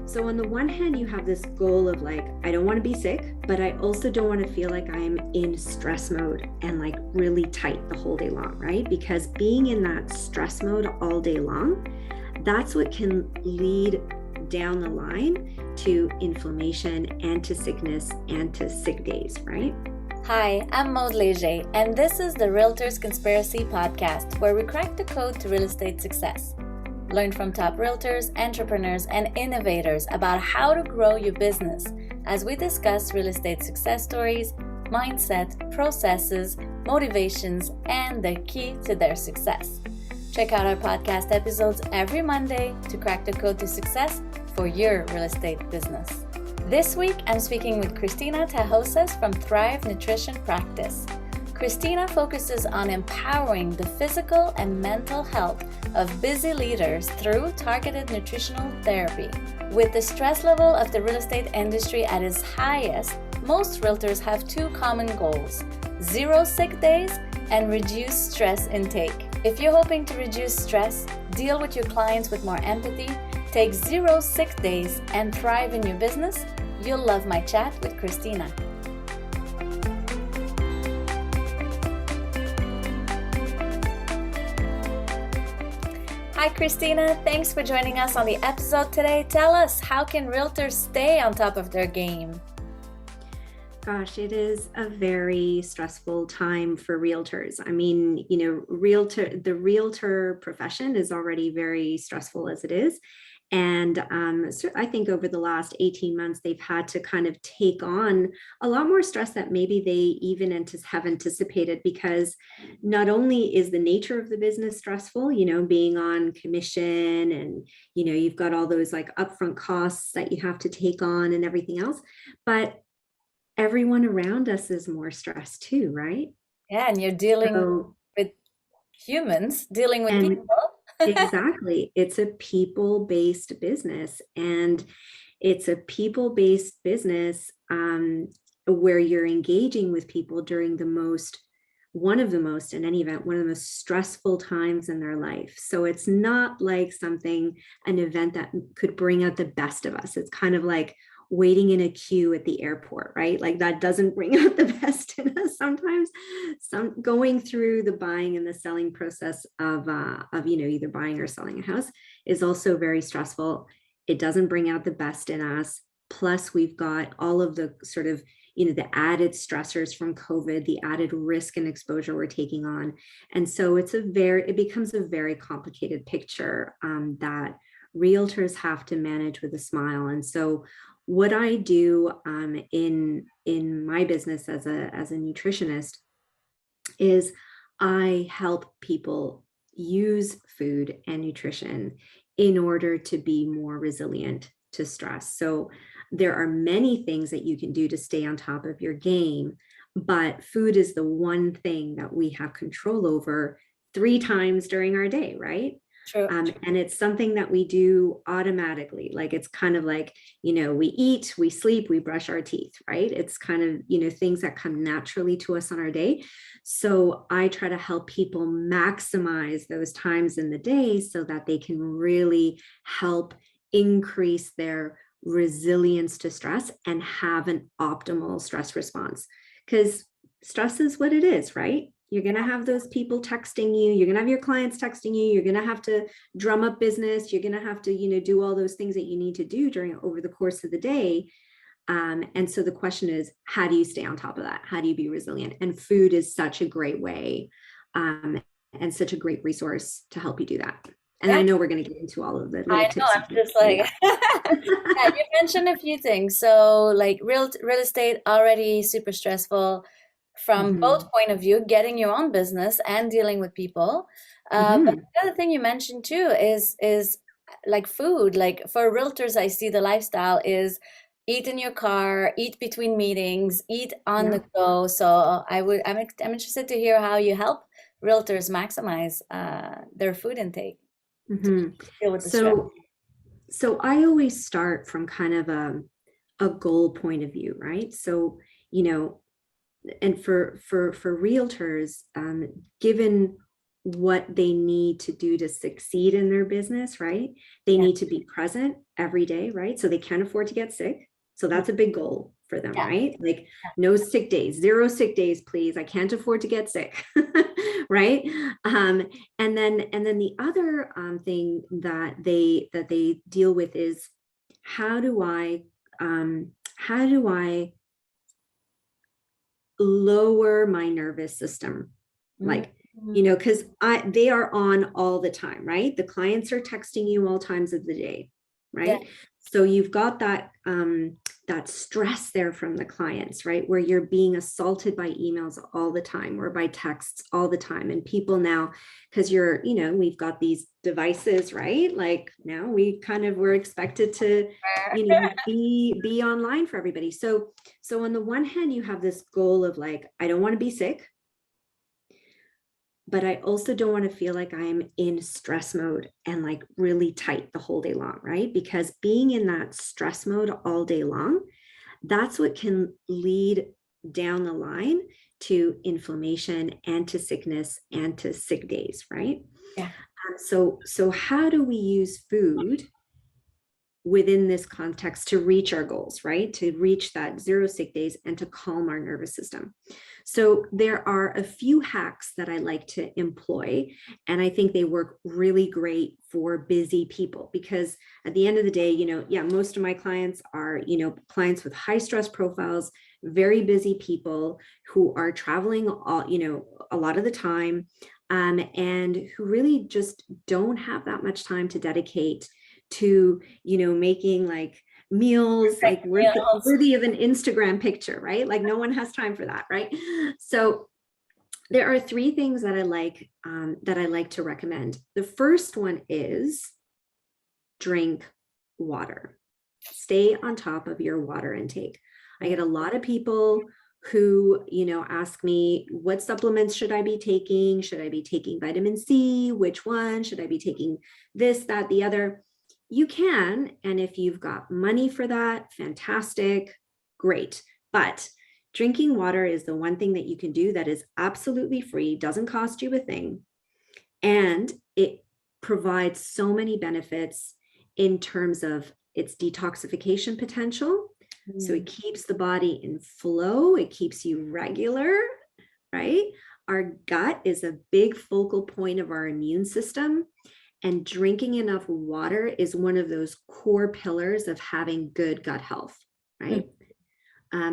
So on the one hand, you have this goal of like, I don't want to be sick, but I also don't want to feel like I'm in stress mode and like really tight the whole day long, right? Because being in that stress mode all day long, that's what can lead down the line to inflammation and to sickness and to sick days, right? Hi, I'm Maud Leger, and this is the Realtors Conspiracy Podcast, where we crack the code to real estate success. Learn from top realtors, entrepreneurs, and innovators about how to grow your business as we discuss real estate success stories, mindset, processes, motivations, and the key to their success. Check out our podcast episodes every Monday to crack the code to success for your real estate business. This week, I'm speaking with Cristina Tahoces from Thrive Nutrition Practice. Cristina focuses on empowering the physical and mental health of busy leaders through targeted nutritional therapy. With the stress level of the real estate industry at its highest, most realtors have two common goals: 0 sick days and reduce stress intake. If you're hoping to reduce stress, deal with your clients with more empathy, take 0 sick days, and thrive in your business, you'll love my chat with Cristina. Hi Cristina, thanks for joining us on the episode today. Tell us, how can realtors stay on top of their game? Gosh, it is a very stressful time for realtors. I mean, the realtor profession is already very stressful as it is. And so I think over the last 18 months, they've had to kind of take on a lot more stress that maybe they even have anticipated, because not only is the nature of the business stressful, being on commission and, you've got all those like upfront costs that you have to take on and everything else, but everyone around us is more stressed too, right? Yeah, and you're dealing with humans, dealing with people. Exactly. It's a people-based business, and it's a people-based business where you're engaging with people during one of the most, in any event, one of the most stressful times in their life. So it's not like an event that could bring out the best of us. It's kind of like waiting in a queue at the airport, right? Like that doesn't bring out the best in us sometimes. Going through the buying and the selling process of either buying or selling a house is also very stressful. It doesn't bring out the best in us. Plus, we've got all of the sort of the added stressors from COVID, the added risk and exposure we're taking on, and so it becomes a very complicated picture that realtors have to manage with a smile. And so what I do in my business as a nutritionist is I help people use food and nutrition in order to be more resilient to stress. So there are many things that you can do to stay on top of your game, but food is the one thing that we have control over 3 times during our day, right? True. And it's something that we do automatically. Like it's kind of like, we eat, we sleep, we brush our teeth, right? It's kind of, things that come naturally to us on our day. So I try to help people maximize those times in the day so that they can really help increase their resilience to stress and have an optimal stress response. Because stress is what it is, right? You're going to have those people texting you. You're going to have your clients texting you. You're going to have to drum up business. You're going to have to, do all those things that you need to do over the course of the day. And so the question is, how do you stay on top of that? How do you be resilient? And food is such a great way and such a great resource to help you do that. And I know we're going to get into all of the little tips. I know, I'm just like, yeah, you mentioned a few things. So like real estate already super stressful from both point of view, getting your own business and dealing with people. But the other thing you mentioned too is like food. Like for realtors, I see the lifestyle is eat in your car, eat between meetings, eat on the go. So I'm interested to hear how you help realtors maximize their food intake. Deal with the stress. So I always start from kind of a goal point of view, right? So, and for realtors, given what they need to do to succeed in their business, right? They Yeah. need to be present every day, right? So they can't afford to get sick. So that's a big goal for them, Yeah. right? Like no sick days, 0 sick days, please. I can't afford to get sick, right? And then the other thing that they deal with is how do I lower my nervous system? Like, Mm-hmm. because they are on all the time, right? The clients are texting you all times of the day, Yeah. right? So you've got that stress there from the clients, right? Where you're being assaulted by emails all the time or by texts all the time. And people now, because we've got these devices, right? Like now we're expected to, be online for everybody. So on the one hand, you have this goal of like, I don't want to be sick, but I also don't want to feel like I'm in stress mode and like really tight the whole day long, right? Because being in that stress mode all day long, that's what can lead down the line to inflammation and to sickness and to sick days, right? Yeah. So how do we use food within this context to reach our goals, right? To reach that 0 sick days and to calm our nervous system. So there are a few hacks that I like to employ, and I think they work really great for busy people because at the end of the day, most of my clients are, clients with high stress profiles, very busy people who are traveling a lot of the time, and who really just don't have that much time to dedicate to making like meals like Meals. worthy of an Instagram picture, right? Like no one has time for that, right? So there are three things that I like to recommend. The first one is drink water. Stay on top of your water intake. I get a lot of people who, ask me, what supplements should I be taking? Should I be taking vitamin C? Which one? Should I be taking this, that, the other? You can. And if you've got money for that, fantastic, great. But drinking water is the one thing that you can do that is absolutely free, doesn't cost you a thing. And it provides so many benefits in terms of its detoxification potential. So it keeps the body in flow, it keeps you regular, right? Our gut is a big focal point of our immune system. And drinking enough water is one of those core pillars of having good gut health, right?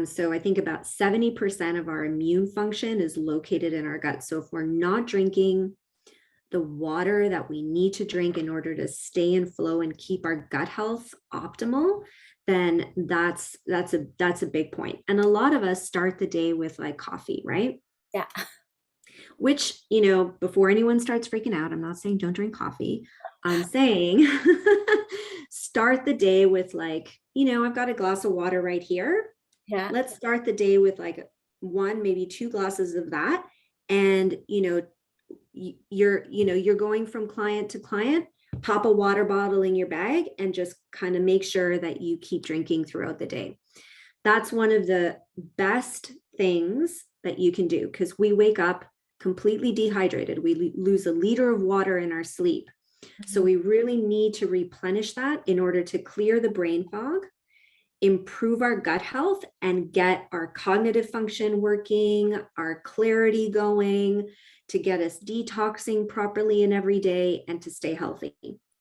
So I think about 70% of our immune function is located in our gut. So if we're not drinking the water that we need to drink in order to stay in flow and keep our gut health optimal, then that's a big point. And a lot of us start the day with like coffee, right? Yeah. Which, before anyone starts freaking out, I'm not saying don't drink coffee. I'm saying start the day with like, I've got a glass of water right here. Yeah. Let's start the day with like one, maybe 2 glasses of that. And, you're going from client to client, pop a water bottle in your bag and just kind of make sure that you keep drinking throughout the day. That's one of the best things that you can do because we wake up completely dehydrated. We lose a liter of water in our sleep. So we really need to replenish that in order to clear the brain fog, improve our gut health, and get our cognitive function working, our clarity going, to get us detoxing properly in every day and to stay healthy,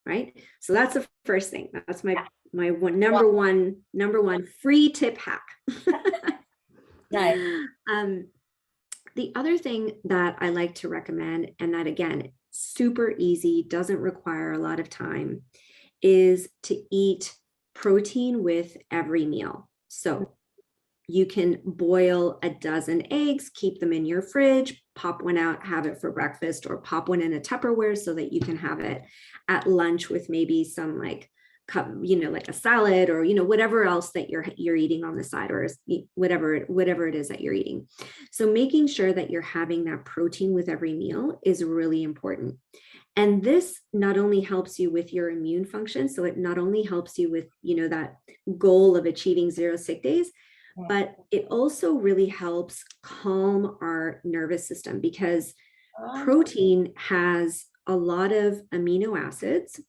right? So that's the first thing. That's my number one free tip hack. Nice. The other thing that I like to recommend, and that again, super easy, doesn't require a lot of time, is to eat protein with every meal. So you can boil a dozen eggs, keep them in your fridge, pop one out, have it for breakfast, or pop one in a Tupperware so that you can have it at lunch with maybe some like cup, like a salad or, whatever else that you're eating on the side, or whatever it is that you're eating. So making sure that you're having that protein with every meal is really important. And this not only helps you with your immune function, so it not only helps you with, that goal of achieving 0 sick days, but it also really helps calm our nervous system because protein has a lot of amino acids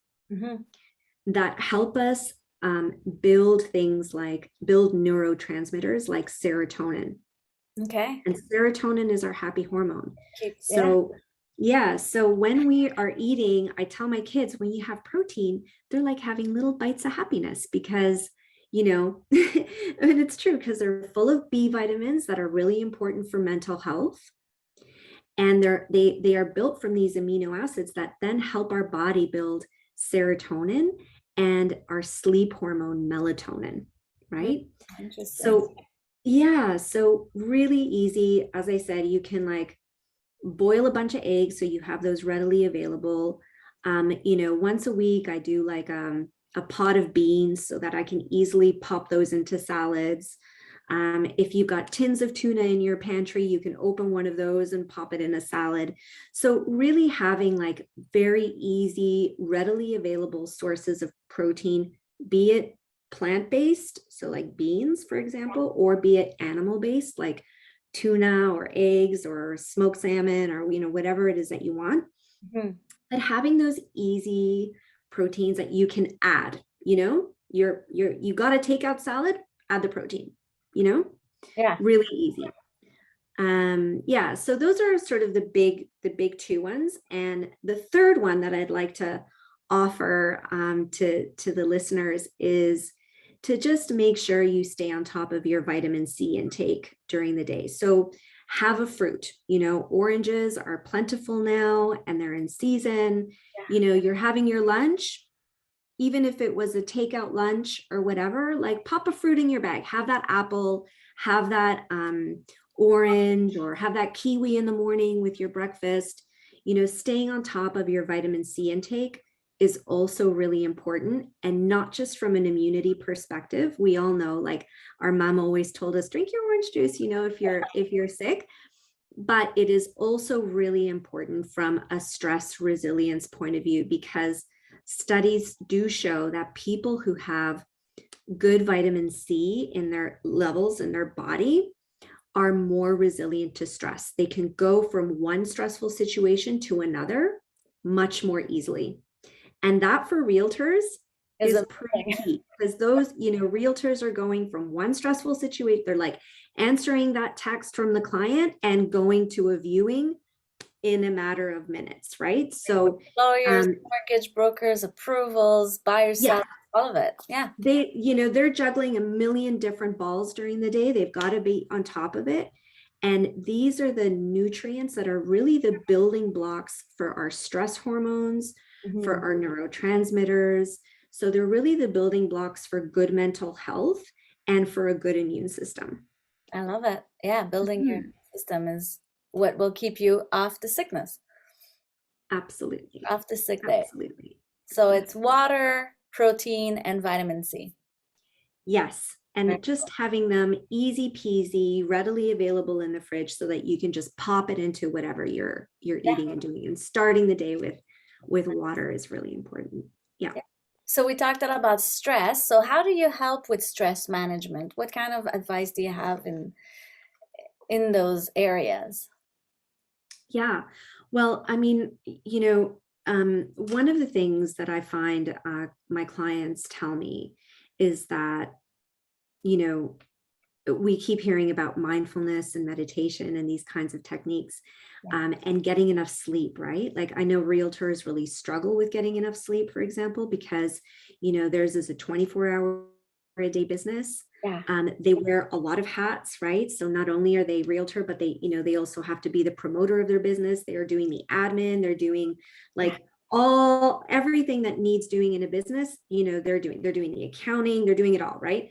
that help us build things like build neurotransmitters like serotonin. Okay. And serotonin is our happy hormone. Yeah. So when we are eating, I tell my kids, when you have protein, they're like having little bites of happiness because, and it's true because they're full of B vitamins that are really important for mental health. And they are built from these amino acids that then help our body build serotonin and our sleep hormone melatonin, right? Interesting. So really easy. As I said, you can like boil a bunch of eggs so you have those readily available. Once a week I do like a pot of beans so that I can easily pop those into salads. If you've got tins of tuna in your pantry, you can open one of those and pop it in a salad. So really having like very easy, readily available sources of protein, be it plant-based, so like beans, for example, or be it animal-based, like tuna or eggs or smoked salmon or, whatever it is that you want. But having those easy proteins that you can add, you got a takeout salad, add the protein, really easy. So those are sort of the big two ones. And the third one that I'd like to offer to the listeners is to just make sure you stay on top of your vitamin C intake during the day. So have a fruit, oranges are plentiful now and they're in season. You're having your lunch, even if it was a takeout lunch or whatever, like pop a fruit in your bag, have that apple, have that orange, or have that kiwi in the morning with your breakfast. Staying on top of your vitamin C intake is also really important, and not just from an immunity perspective. We all know, like our mom always told us, drink your orange juice, if you're sick. But it is also really important from a stress resilience point of view, because studies do show that people who have good vitamin C in their levels in their body are more resilient to stress. They can go from one stressful situation to another much more easily. And that for realtors is pretty key, because those, realtors are going from one stressful situation. They're like answering that text from the client and going to a viewing in a matter of minutes, right? So lawyers, mortgage brokers, approvals, buyers, sellers, all of it. Yeah. They're juggling a million different balls during the day. They've got to be on top of it. And these are the nutrients that are really the building blocks for our stress hormones, for our neurotransmitters. So they're really the building blocks for good mental health and for a good immune system. I love it. Yeah, building your system is what will keep you off the sickness. Absolutely. Off the sick day. Absolutely. So it's water, protein, and vitamin C. Yes. And just having them easy peasy, readily available in the fridge so that you can just pop it into whatever you're eating and doing. And starting the day with water is really important. Yeah. So we talked a lot about stress. So how do you help with stress management? What kind of advice do you have in those areas? Yeah. Well, I mean, one of the things that I find my clients tell me is that, we keep hearing about mindfulness and meditation and these kinds of techniques, and getting enough sleep, right? Like I know realtors really struggle with getting enough sleep, for example, because, theirs is a 24-hour a day business. They wear a lot of hats, right? So not only are they realtor, but they also have to be the promoter of their business. They are doing the admin. They're doing like everything that needs doing in a business. They're doing the accounting. They're doing it all, right?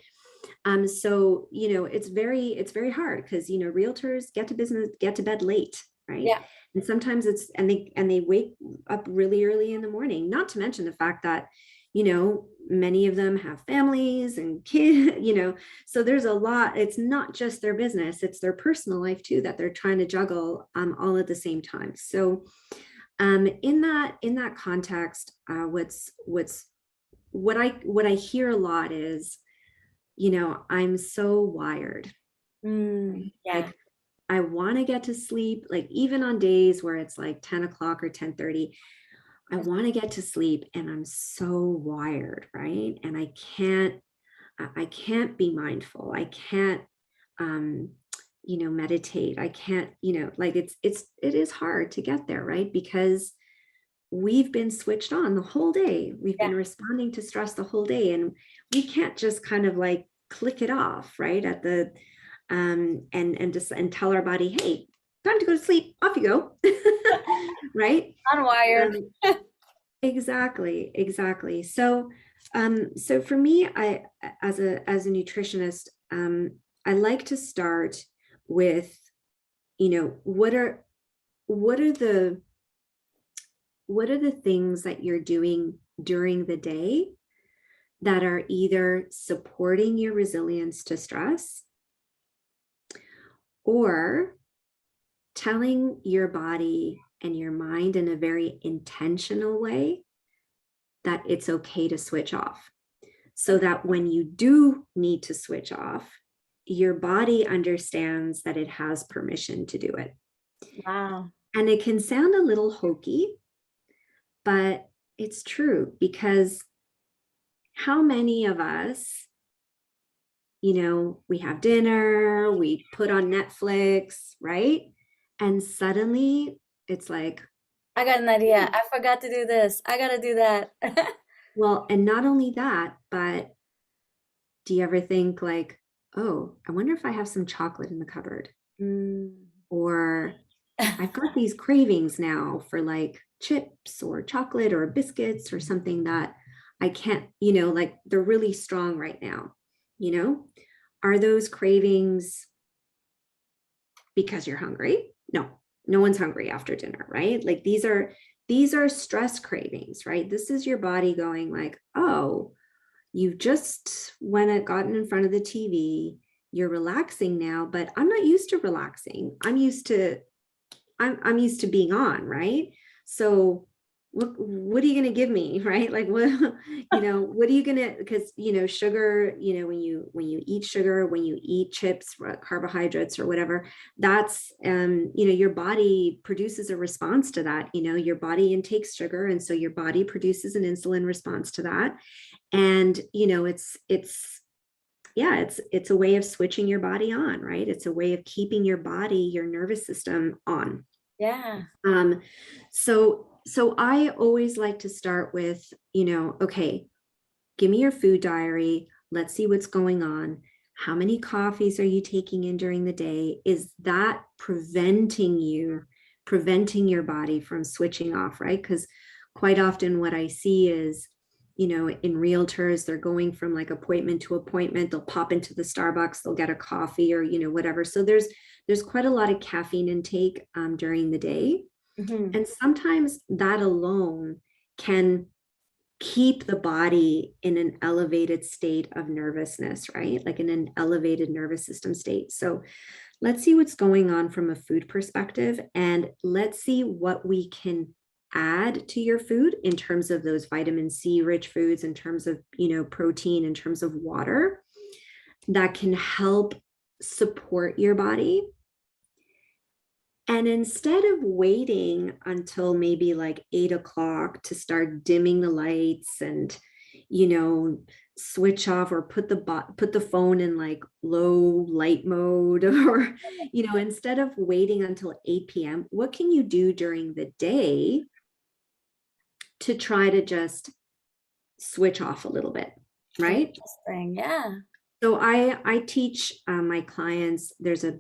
So it's very hard because realtors get to bed late, right? Yeah. And sometimes they wake up really early in the morning. Not to mention the fact that many of them have families and kids, so there's a lot. It's not just their business, it's their personal life too that they're trying to juggle all at the same time. So in that context, what I hear a lot is, I'm so wired. Yeah. Like I want to get to sleep, like even on days where it's like 10 o'clock or 10:30, I want to get to sleep and I'm so wired, right? And I can't be mindful. I can't, um, meditate. I can't, like it is hard to get there, right? Because we've been switched on the whole day. We've Yeah. been responding to stress the whole day, and we can't just kind of like click it off, right? At the, and tell our body, hey, time to go to sleep. Off you go, right? Unwired. Um, exactly. So for me, I as a nutritionist, I like to start with, what are what are the things that you're doing during the day that are either supporting your resilience to stress or telling your body and your mind in a very intentional way that it's okay to switch off, so that when you do need to switch off, your body understands that it has permission to do it. Wow. And it can sound a little hokey, but it's true, because how many of us, we have dinner, we put on Netflix, right? And suddenly it's like, I got an idea. I forgot to do this. I gotta do that. well, and not only that, but do you ever think like, oh, I wonder if I have some chocolate in the cupboard? Mm. Or I've got these cravings now for like chips or chocolate or biscuits or something that I can't, like they're really strong right now. Are those cravings because you're hungry? No, no one's hungry after dinner, right? Like these are stress cravings, right? This is your body going like, oh, you've just gotten in front of the TV, you're relaxing now, but I'm not used to relaxing. I'm used to being on, right? So what are you going to give me, right? Like what, what are you going to, because, sugar, when you eat sugar, when you eat chips, carbohydrates or whatever, that's, your body produces a response to that. Your body intakes sugar. And so your body produces an insulin response to that. And, it's a way of switching your body on, right? It's a way of keeping your body, your nervous system on. Yeah. So I always like to start with, okay, give me your food diary. Let's see what's going on. How many coffees are you taking in during the day? Is that preventing your body from switching off, right? Because quite often what I see is, in realtors, they're going from like appointment to appointment. They'll pop into the Starbucks, they'll get a coffee or, whatever. So there's quite a lot of caffeine intake during the day. Mm-hmm. And sometimes that alone can keep the body in an elevated state of nervousness, right? Like in an elevated nervous system state. So let's see what's going on from a food perspective, and let's see what we can add to your food in terms of those vitamin C rich foods, in terms of, protein, in terms of water, that can help support your body. And instead of waiting until maybe like 8 o'clock to start dimming the lights and, switch off or put the phone in like low light mode, or, instead of waiting until 8 p.m., what can you do during the day to try to just switch off a little bit, right? Interesting. Yeah. So I teach my clients, there's a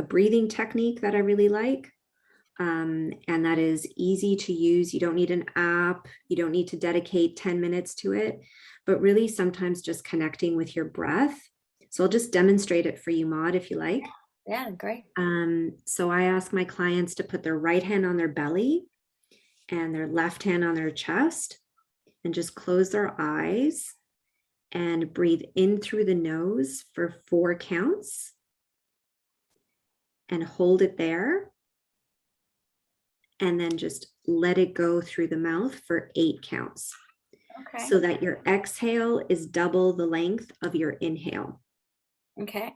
breathing technique that I really like. And that is easy to use. You don't need an app. You don't need to dedicate 10 minutes to it, but really sometimes just connecting with your breath. So I'll just demonstrate it for you, Maud, if you like. Yeah, great. So I ask my clients to put their right hand on their belly and their left hand on their chest, and just close their eyes and breathe in through the nose for 4 counts and hold it there. And then just let it go through the mouth for 8 counts. Okay. So that your exhale is double the length of your inhale. Okay.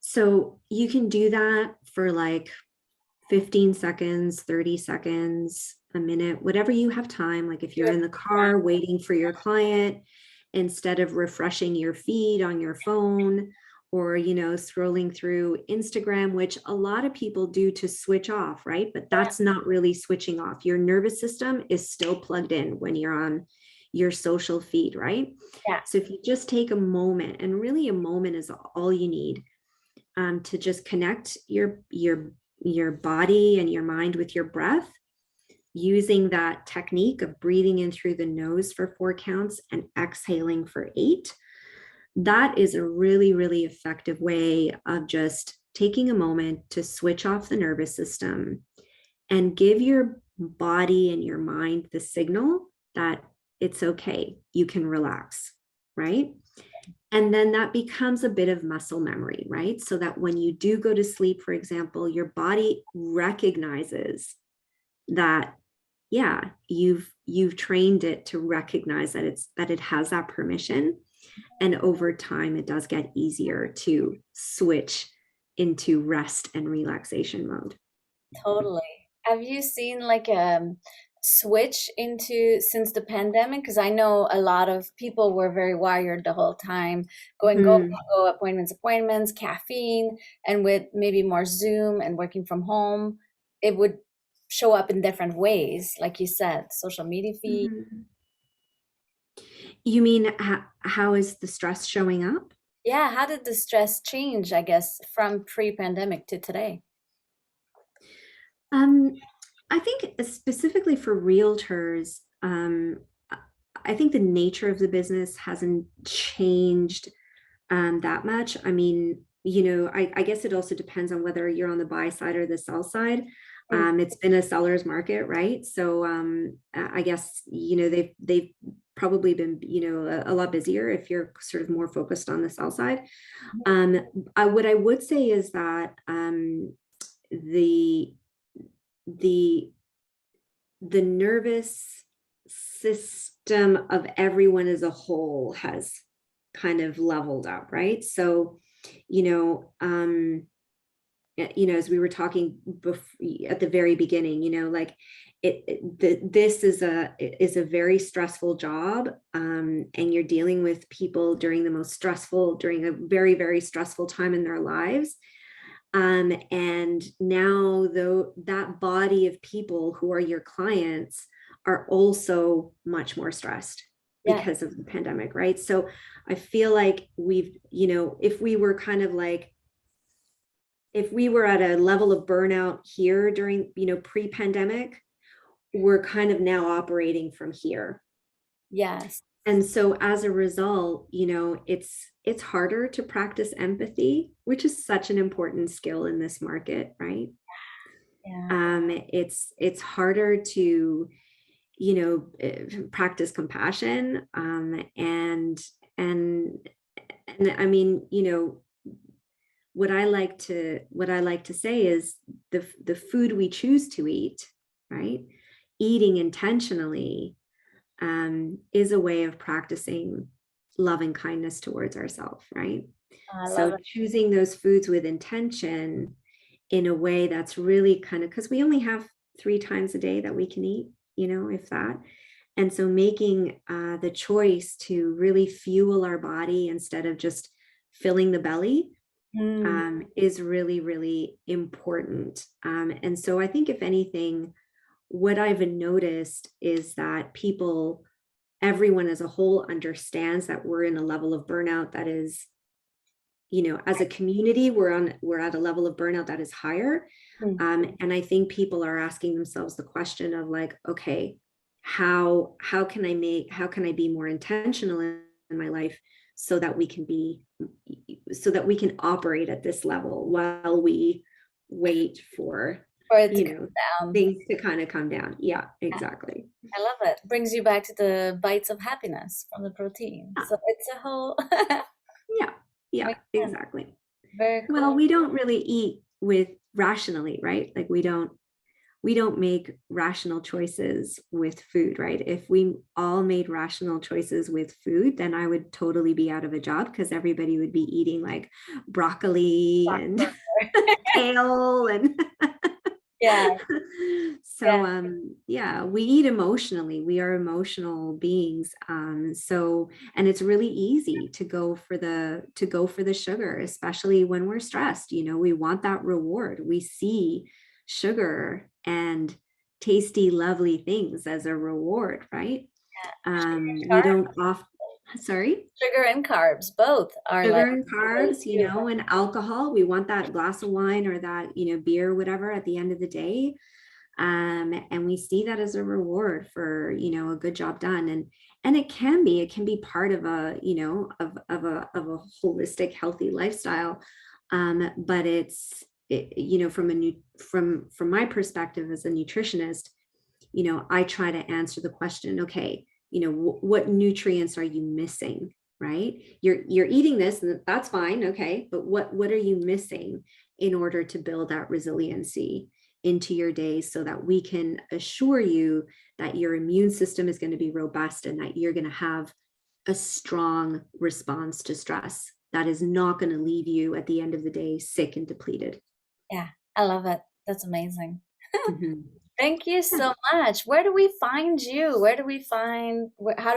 So you can do that for like 15 seconds, 30 seconds, a minute, whatever you have time. Like if you're in the car waiting for your client, instead of refreshing your feed on your phone or, scrolling through Instagram, which a lot of people do to switch off, right? But that's not really switching off. Your nervous system is still plugged in when you're on your social feed, right? Yeah. So if you just take a moment, and really a moment is all you need, to just connect your body and your mind with your breath, using that technique of breathing in through the nose for 4 counts and exhaling for 8. That is a really, really effective way of just taking a moment to switch off the nervous system and give your body and your mind the signal that it's okay, you can relax, right? And then that becomes a bit of muscle memory, right? So that when you do go to sleep, for example, your body recognizes that, yeah, you've trained it to recognize that it has that permission. And over time, it does get easier to switch into rest and relaxation mode. Totally. Have you seen like a switch into since the pandemic? Because I know a lot of people were very wired the whole time, Mhm. go, appointments, caffeine, and with maybe more Zoom and working from home, it would show up in different ways, like you said, social media feed. Mhm. You mean how is the stress showing up? Yeah, how did the stress change, I guess, from pre-pandemic to today? Um, I think specifically for realtors, I think the nature of the business hasn't changed that much. I mean, I guess it also depends on whether you're on the buy side or the sell side. Mm. It's been a seller's market, right? So I guess they've probably been a lot busier if you're sort of more focused on the sell side. What I would say is that the the the nervous system of everyone as a whole has kind of leveled up, right? So, you know, um, as we were talking at the very beginning, like this is a very stressful job, and you're dealing with people during a very, very stressful time in their lives. And now, though, that body of people who are your clients are also much more stressed Yeah, because of the pandemic, right? So I feel like if we were kind of like, if we were at a level of burnout here during, pre-pandemic, we're kind of now operating from here. yes. And so as a result, it's harder to practice empathy, which is such an important skill in this market, right? Yeah. It's harder to, practice compassion, and I mean, what I like to say is the food we choose to eat, right? Eating intentionally is a way of practicing loving kindness towards ourselves, right? I love So it. choosing those foods with intention in a way that's really kind of, because we only have 3 times a day that we can eat, if that. And so making the choice to really fuel our body instead of just filling the belly Mm. is really, really important. And so I think if anything, what I've noticed is that everyone as a whole understands that we're in a level of burnout that is, as a community, we're at a level of burnout that is higher. Mm. And I think people are asking themselves the question of like, okay, how can I be more intentional in my life so that we can operate at this level while we wait for, For it to you come know, down. things to kind of come down. Yeah, exactly. I love it. Brings you back to the bites of happiness from the protein. Yeah, So it's a whole yeah, yeah, makes sense. exactly. Very Well, cool. we don't really eat with rationally, right? Like we don't make rational choices with food, right? If we all made rational choices with food, then I would totally be out of a job because everybody would be eating like broccoli and kale and Yeah, so yeah, yeah, we eat emotionally. We are emotional beings. So and it's really easy to go for the sugar, especially when we're stressed. We want that reward. We see sugar and tasty, lovely things as a reward, right? We don't often, sorry? sugar and carbs both are like Sugar and carbs, and alcohol. We want that glass of wine or that, beer, or whatever at the end of the day. And we see that as a reward for, a good job done. And it can be part of a holistic, healthy lifestyle. But from my perspective as a nutritionist, I try to answer the question, okay, what nutrients are you missing? Right? You're eating this and that's fine. Okay. But what are you missing in order to build that resiliency into your day so that we can assure you that your immune system is going to be robust and that you're going to have a strong response to stress that is not going to leave you at the end of the day sick and depleted. Yeah, I love it. That's amazing. Mhm. Thank you Yeah. so much. Where do we find you? How do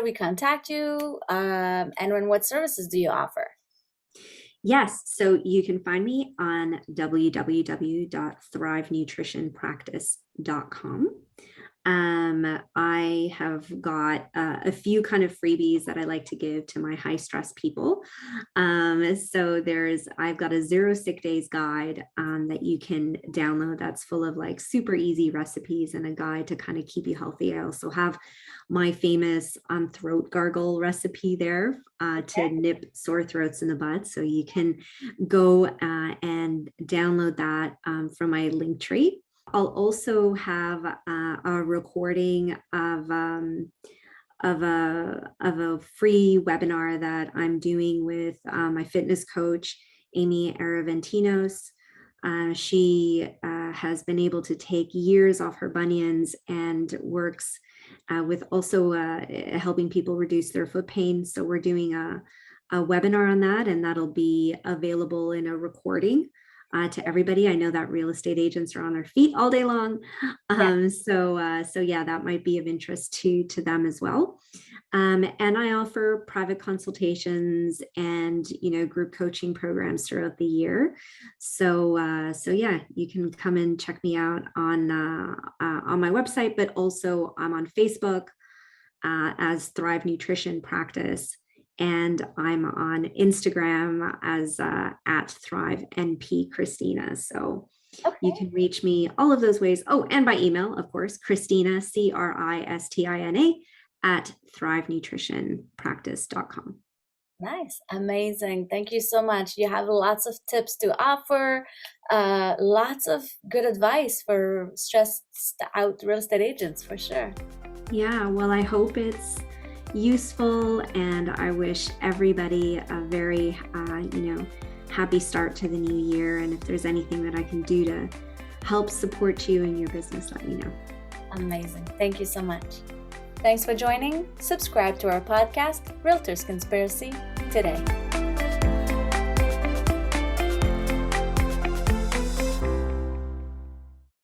we contact you? And what services do you offer? Yes. So you can find me on www.thrivenutritionpractice.com. I have got a few kind of freebies that I like to give to my high stress people. So I've got a 0 sick days guide that you can download that's full of like super easy recipes and a guide to kind of keep you healthy. I also have my famous throat gargle recipe there to nip sore throats in the bud. So you can go and download that from my Linktree. I'll also have a recording of a free webinar that I'm doing with my fitness coach, Amy Araventinos. She has been able to take years off her bunions and works with also helping people reduce their foot pain. So we're doing a webinar on that, and that'll be available in a recording to everybody. I know that real estate agents are on their feet all day long. So yeah, that might be of interest to them as well. And I offer private consultations and, group coaching programs throughout the year. So yeah, you can come and check me out on my website, but also I'm on Facebook as Thrive Nutrition Practice. And I'm on Instagram as at Thrive NP Cristina. So you can reach me all of those ways. Oh, and by email, of course, Cristina, Cristina, at thrivenutritionpractice.com. Nice. Amazing. Thank you so much. You have lots of tips to offer, lots of good advice for stressed out real estate agents for sure. Yeah, well, I hope it's useful, and I wish everybody a very, happy start to the new year. And if there's anything that I can do to help support you in your business, let me know. Amazing. Thank you so much. Thanks for joining. Subscribe to our podcast, Realtors Conspiracy, today.